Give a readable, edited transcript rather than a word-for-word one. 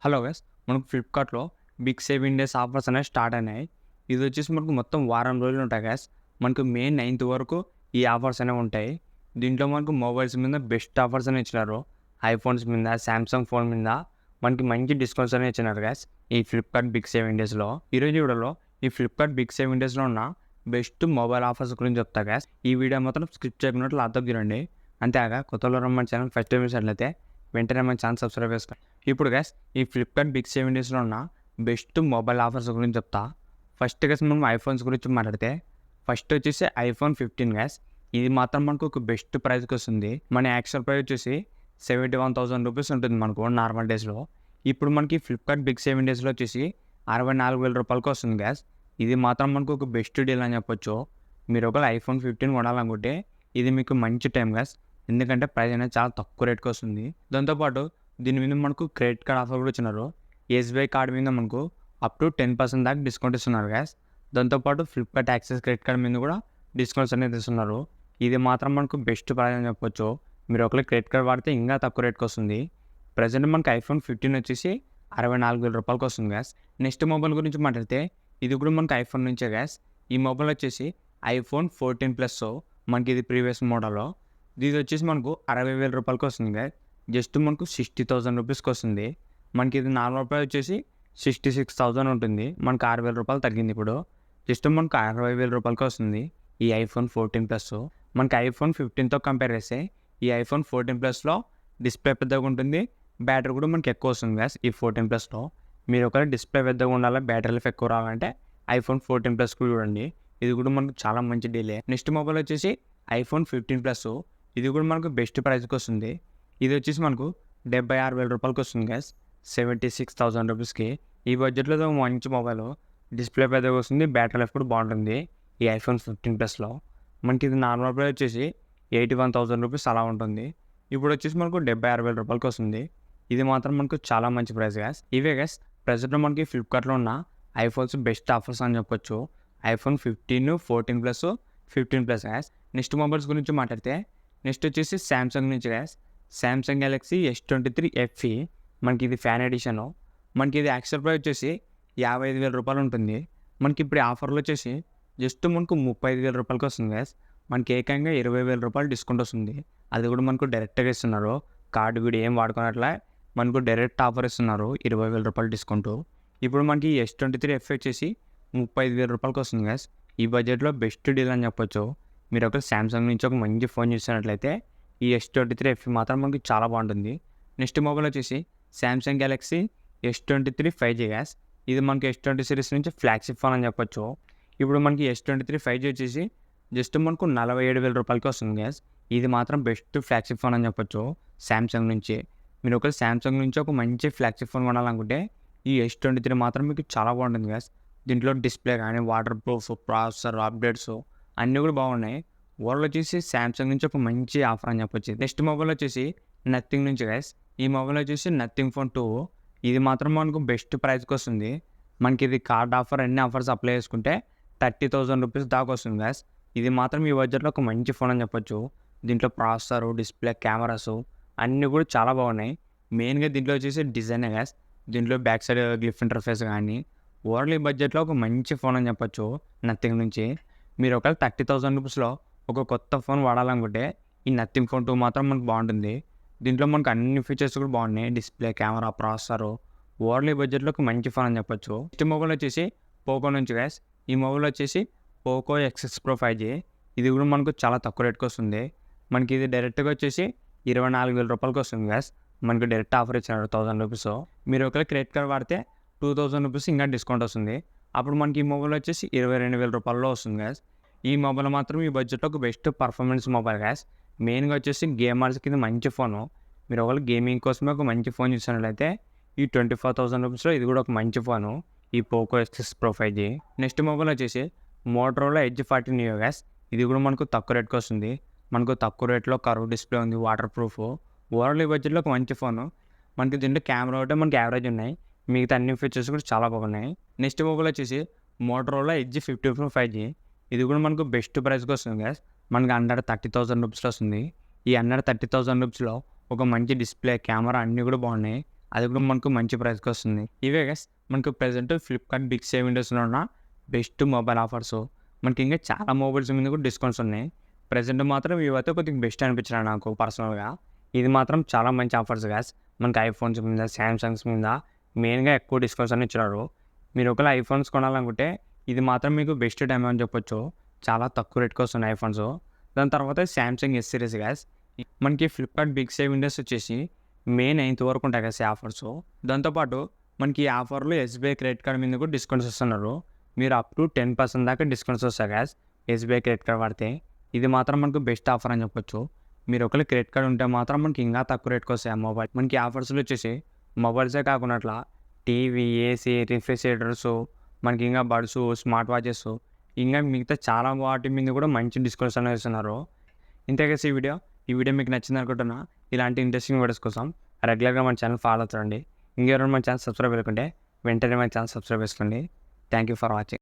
Hello guys, మనకు ఫ్లిప్‌కార్ట్‌లో big saving days offers అనేవి స్టార్ట్ అయినాయి. ఇది వచ్చేసి మనకు మొత్తం వారం రోజులు ఉంటాయి గైస్. మనకు మే 9th వరకు ఈ ఆఫర్స్ అనేవి ఉంటాయి. దీంట్లో మనకు మొబైల్స్ మీద బెస్ట్ ఆఫర్స్ అనేవి ఇచ్చినారు. ఐఫోన్స్ మీద, సామ్సంగ్ ఫోన్ మీద మనకి మంచి డిస్కౌంట్స్ అనేవి ఇచ్చినారు గైస్ ఈ ఫ్లిప్‌కార్ట్ బిగ్ సేవింగ్ డేస్‌లో. ఈరోజు వీడియోలో ఈ ఫ్లిప్‌కార్ట్ బిగ్ సేవింగ్ డేస్‌లో ఉన్న బెస్ట్ మొబైల్ ఆఫర్స్ గురించి చెప్తా గైస్. ఈ వీడియో మాత్రం స్కిప్ చేయకుండా లాస్ట్‌దాకా చూడండి. అంతేకాక కొత్తలో మన ఛానల్ ఫస్ట్ టైం చూసినట్లయితే వెంటనే మన ఛానల్ సబ్స్క్రైబ్ చేసుకోండి. ఇప్పుడు గైస్ ఈ ఫ్లిప్‌కార్ట్ బిగ్ సేవింగ్ డేస్‌లో ఉన్న బెస్ట్ మొబైల్ ఆఫర్స్ గురించి చెప్తా. ఫస్ట్ గైస్ మనం ఐఫోన్స్ గురించి మాట్లాడితే ఫస్ట్ వచ్చేసి ఐఫోన్ 15 గైస్. ఇది మాత్రం మనకు ఒక బెస్ట్ ప్రైస్‌కి వస్తుంది. మన యాక్చువల్ ప్రైస్ వచ్చేసి 71,000 రూపీస్ ఉంటుంది మనకు నార్మల్ డేస్‌లో. ఇప్పుడు మనకి ఫ్లిప్‌కార్ట్ బిగ్ సేవింగ్ డేస్‌లో వచ్చేసి 64,000 రూపాయలకి వస్తుంది గైస్. ఇది మాత్రం మనకు ఒక బెస్ట్ డీల్ అని చెప్పొచ్చు. మీరు ఒకవేళ ఐఫోన్ 15 కొనాలనుకుంటే ఇది మీకు మంచి టైం గైస్. ఎందుకంటే ప్రైస్ అనేది చాలా తక్కువ రేట్‌కి వస్తుంది. దాంతోపాటు దీని మీద మనకు క్రెడిట్ కార్డ్ ఆఫర్ కూడా ఇచ్చినారు. ఎస్‌బీఐ కార్డ్ మీద మనకు అప్ టు 10% దాకా డిస్కౌంట్ ఇస్తున్నారు గైస్. దాంతోపాటు ఫ్లిప్‌కార్ట్ యాక్సెస్ క్రెడిట్ కార్డ్ మీద కూడా డిస్కౌంట్స్ అనేది ఇస్తున్నారు. ఇది మాత్రం మనకు బెస్ట్ ప్రైస్ అని చెప్పొచ్చు. మీరు ఒకవేళ క్రెడిట్ కార్డ్ వాడితే ఇంకా తక్కువ రేట్‌కి వస్తుంది. ప్రెజెంట్ మనకు ఐఫోన్ 15 వచ్చేసి 64,000 రూపాయలకి వస్తుంది గైస్. నెక్స్ట్ మొబైల్ గురించి మాట్లాడితే ఇది కూడా మనకు ఐఫోన్ నుంచే గైస్. ఈ మొబైల్ వచ్చేసి ఐఫోన్ 14 ప్లస్ మనకి ఇది ప్రీవియస్ మోడల్. ఇది వచ్చేసి మనకు 60,000 రూపాయలకి వస్తుంది గైస్. జస్ట్ మనకు 60,000 రూపీస్కి వస్తుంది. మనకి ఇది నార్మల్ ప్రైస్ వచ్చేసి 66,000 ఉంటుంది. మనకు 6,000 రూపాయలు తగ్గింది ఇప్పుడు. జస్ట్ మనకు 60,000 రూపాయలకి వస్తుంది ఈ ఐఫోన్ 14 ప్లస్. మనకి ఐఫోన్ 15తో కంపేర్ చేస్తే ఈ ఐఫోన్ 14 ప్లస్లో డిస్ప్లే పెద్దగా ఉంటుంది. బ్యాటరీ కూడా మనకి ఎక్కువ వస్తుంది గైస్ ఈ 14 ప్లస్లో. మీరు ఒకవేళ డిస్ప్లే పెద్దగా ఉండాలి, బ్యాటరీ లైఫ్ ఎక్కువ రావాలంటే ఐఫోన్ 14 ప్లస్ కూడా చూడండి. ఇది కూడా మనకు చాలా మంచి డీలే. నెక్స్ట్ మొబైల్ వచ్చేసి ఐఫోన్ 15 ప్లస్. ఇది కూడా మనకు బెస్ట్ ప్రైస్కి వస్తుంది. ఇది వచ్చేసి మనకు 76,000 రూపాయలకి వస్తుంది గైస్. 76,000 రూపీస్కి. ఈ బడ్జెట్లో ఇది ఒక మంచి మొబైల్. డిస్ప్లే పెద్దగా వస్తుంది, బ్యాటరీ లైఫ్ కూడా బాగుంటుంది ఈ ఐఫోన్ 15 ప్లస్లో. మనకి ఇది నార్మల్ ప్రైస్ వచ్చేసి 81,000 రూపీస్ అలా ఉంటుంది. ఇప్పుడు వచ్చేసి మనకు 76,000 రూపాయలకి వస్తుంది. ఇది మాత్రం మనకు చాలా మంచి ప్రైస్ గైస్. ఇవే గైస్ ప్రజెంట్ మనకి ఫ్లిప్‌కార్ట్‌లో ఉన్న ఐఫోన్స్ బెస్ట్ ఆఫర్స్ అని చెప్పొచ్చు. IPhone 15, 14 plus, 15 plus guys. Next mobiles గురించి మాట్లాడితే నెక్స్ట్ వచ్చేసి సామ్సంగ్ నుంచి guys. Samsung Galaxy S23 FE మనకి ఇది ఫ్యాన్ ఎడిషను. మనకి ఇది యాక్చువల్ ప్రైస్ వచ్చేసి 55,000 రూపాయలు ఉంటుంది. మనకి ఇప్పుడు ఆఫర్లో వచ్చేసి జస్ట్ మనకు 35,000 రూపాయలకి వస్తుంది గైస్. మనకి ఏకంగా 20,000 రూపాయలు డిస్కౌంట్ వస్తుంది. అది కూడా మనకు డైరెక్ట్గా ఇస్తున్నారు. కార్డు కూడా ఏం వాడుకున్నట్లే మనకు డైరెక్ట్ ఆఫర్ ఇస్తున్నారు 20,000 రూపాయలు డిస్కౌంట్. ఇప్పుడు మనకి S23 FE వచ్చేసి 35,000 రూపాయలకి వస్తుంది గైస్. ఈ బడ్జెట్లో బెస్ట్ డీల్ అని చెప్పొచ్చు. మీరు ఒక సామ్సంగ్ నుంచి ఒక మంచి ఫోన్ చూసినట్లయితే ఈ S23 FE మాత్రం మనకి చాలా బాగుంటుంది. నెక్స్ట్ మొబైల్ వచ్చేసి Samsung Galaxy S23 5G guys. ఇది మనకి S20 సిరీస్ నుంచి ఫ్లాగ్షిప్ ఫోన్ అని చెప్పొచ్చు. ఇప్పుడు మనకి S23 5G వచ్చేసి జస్ట్ మనకు 47,000 రూపాయలకి వస్తుంది గైస్. ఇది మాత్రం బెస్ట్ ఫ్లాగ్షిప్ ఫోన్ అని చెప్పొచ్చు సామ్సంగ్ నుంచి. మీరు ఒక సామ్సంగ్ నుంచి ఒక మంచి ఫ్లాగ్షిప్ ఫోన్ కొనాలనుకుంటే ఈ S23 మాత్రం మీకు చాలా బాగుంటుంది గైస్. దీంట్లో డిస్ప్లే కానీ, వాటర్ ప్రూఫ్, ప్రాసెసర్, అప్డేట్స్ అన్నీ కూడా బాగున్నాయి. ఓవరాల్ వచ్చేసి సామ్సంగ్ నుంచి ఒక మంచి ఆఫర్ అని చెప్పొచ్చు. నెక్స్ట్ మొబైల్ వచ్చేసి నథింగ్ నుంచి గైస్. ఈ మొబైల్ వచ్చేసి నథింగ్ ఫోన్ 2. ఇది మాత్రం మనకు బెస్ట్ ప్రైస్కి వస్తుంది. మనకి ఇది కార్డ్ ఆఫర్ అన్ని ఆఫర్స్ అప్లై చేసుకుంటే 30,000 రూపీస్ దాకా వస్తుంది గైస్. ఇది మాత్రం ఈ బడ్జెట్లో ఒక మంచి ఫోన్ అని చెప్పొచ్చు. దీంట్లో ప్రాసెసర్, డిస్ప్లే, కెమెరాస్ అన్నీ కూడా చాలా బాగున్నాయి. మెయిన్గా దీంట్లో వచ్చేసి డిజైనే గైస్. దీంట్లో బ్యాక్ సైడ్ గ్లిఫ్ ఇంటర్ఫేస్ కానీ ఓవరాల్ ఈ బడ్జెట్లో ఒక మంచి ఫోన్ అని చెప్పొచ్చు నథింగ్ నుంచి. మీరు ఒకవేళ 30,000 రూపీస్లో ఒక కొత్త ఫోన్ వాడాలనుకుంటే ఈ నథింగ్ ఫోన్ 2 మాత్రం మనకు బాగుంటుంది. దీంట్లో మనకు అన్ని ఫీచర్స్ కూడా బాగున్నాయి. డిస్ప్లే, కెమెరా, ప్రాసెసర్ ఓవరాల్ ఈ బడ్జెట్లో ఒక మంచి ఫోన్ అని చెప్పొచ్చు. నెక్స్ట్ మొబైల్ వచ్చేసి పోకో నుంచి గైస్. ఈ మొబైల్ వచ్చేసి పోకో X6 Pro 5G. ఇది కూడా మనకు చాలా తక్కువ రేట్కి వస్తుంది. మనకి ఇది డైరెక్ట్గా వచ్చేసి 24,000 రూపాయలకి వస్తుంది గైస్. మనకు డైరెక్ట్ ఆఫర్ ఇచ్చినారు 1,000 రూపీస్. మీరు ఒకవేళ క్రెడిట్ కార్డ్ వాడితే 2,000 రూపీస్ ఇంకా డిస్కౌంట్ వస్తుంది. అప్పుడు మనకి ఈ మొబైల్ వచ్చేసి 22,000 రూపాయల్లో వస్తుంది గైస్. ఈ మొబైల్ మాత్రం ఈ బడ్జెట్లో ఒక బెస్ట్ పర్ఫార్మెన్స్ మొబైల్ గైస్. మెయిన్గా వచ్చేసి గేమర్స్కి ఇది మంచి ఫోను. మీరు ఒకవేళ గేమింగ్ కోసమే ఒక మంచి ఫోన్ చూసినట్లయితే ఈ 24,000 రూపీస్లో ఇది కూడా ఒక మంచి ఫోను ఈ Poco X6 Pro 5G. Next mobile వచ్చేసి మోటరోలా Edge 40 Neo గైస్. ఇది కూడా మనకు తక్కువ రేట్కి వస్తుంది. మనకు తక్కువ రేట్లో కర్వ్ డిస్ప్లే ఉంది, వాటర్ ప్రూఫ్. ఓవరాల్ ఈ బడ్జెట్లో ఒక మంచి ఫోను. మనకి దీంట్లో కెమెరా ఒకటే మనకి యావరేజ్ ఉన్నాయి. మిగతా అన్ని ఫీచర్స్ కూడా చాలా బాగున్నాయి. నెక్స్ట్ మొబైల్ వచ్చేసి మోటరోలా Edge 50 Pro 5G. ఇది కూడా మనకు బెస్ట్ ప్రైస్కి వస్తుంది గైస్. మనకి అండర్ 30,000 రూపీస్లో వస్తుంది. ఈ అండర్ 30,000 రూపీస్లో ఒక మంచి డిస్ప్లే, కెమెరా అన్నీ కూడా బాగున్నాయి. అది కూడా మనకు మంచి ప్రైస్కి వస్తుంది. ఇవే గైస్ మనకు ప్రెజెంట్ ఫ్లిప్కార్ట్ బిగ్ సేవ్ విండోస్లో ఉన్న బెస్ట్ మొబైల్ ఆఫర్స్. మనకి ఇంకా చాలా మొబైల్స్ మీద కూడా డిస్కౌంట్స్ ఉన్నాయి. ప్రెజెంట్ మాత్రం ఇవైతే కొద్దిగా బెస్ట్ అనిపించినాయి నాకు పర్సనల్గా. ఇది మాత్రం చాలా మంచి ఆఫర్స్ గైస్. మనకి ఐఫోన్స్ మీద, శాంసంగ్స్ మీద మెయిన్గా ఎక్కువ డిస్కౌంట్స్ అని ఇచ్చినారు. మీరు ఒకవేళ ఐఫోన్స్ కొనాలనుకుంటే ఇది మాత్రం మీకు బెస్ట్ టైం అని చెప్పొచ్చు. చాలా తక్కువ రేట్కి వస్తున్నాయి ఐఫోన్స్. దాని తర్వాత శాంసంగ్ ఎస్ సిరీస్ గైస్. మనకి ఫ్లిప్కార్ట్ బిగ్ సేవ్ విండోస్ వచ్చేసి మే 9th వరకు ఉంటాయి కదా ఆఫర్స్. దాంతోపాటు మనకి ఈ ఆఫర్లో ఎస్బీఐ క్రెడిట్ కార్డ్ మీద కూడా డిస్కౌంట్స్ ఇస్తున్నారు. మీరు అప్ టు 10% దాకా డిస్కౌంట్స్ వస్తాయి గ్యాస్ ఎస్బీఐ క్రెడిట్ కార్డ్ వాడితే. ఇది మాత్రం మనకు బెస్ట్ ఆఫర్ అని చెప్పొచ్చు. మీరు ఒకవేళ క్రెడిట్ కార్డ్ ఉంటే మాత్రం మనకి ఇంకా తక్కువ రేట్కి వస్తాయి ఆ మొబైల్. మనకి ఆఫర్స్లో వచ్చేసి మొబైల్సే కాకుండా టీవీ, ఏసీ, రిఫ్రిజిరేటర్స్, మనకి ఇంకా బడ్స్, స్మార్ట్ వాచెస్, ఇంకా మిగతా చాలా వాటి మీద కూడా మంచి డిస్కౌంట్స్ అనేవి ఇస్తున్నారు. ఇంతే కదా ఈ వీడియో మీకు నచ్చింది అనుకుంటున్నా. ఇలాంటి ఇంట్రెస్టింగ్ వీడియోస్ కోసం రెగ్యులర్గా మన ఛానల్ ఫాలో అవుతుండండి. ఇంకెవరైనా మన ఛానల్ సబ్స్క్రైబ్ చేసుకుంటే వెంటనే మన ఛానల్ సబ్స్క్రైబ్ చేసుకోండి. Thank you for watching.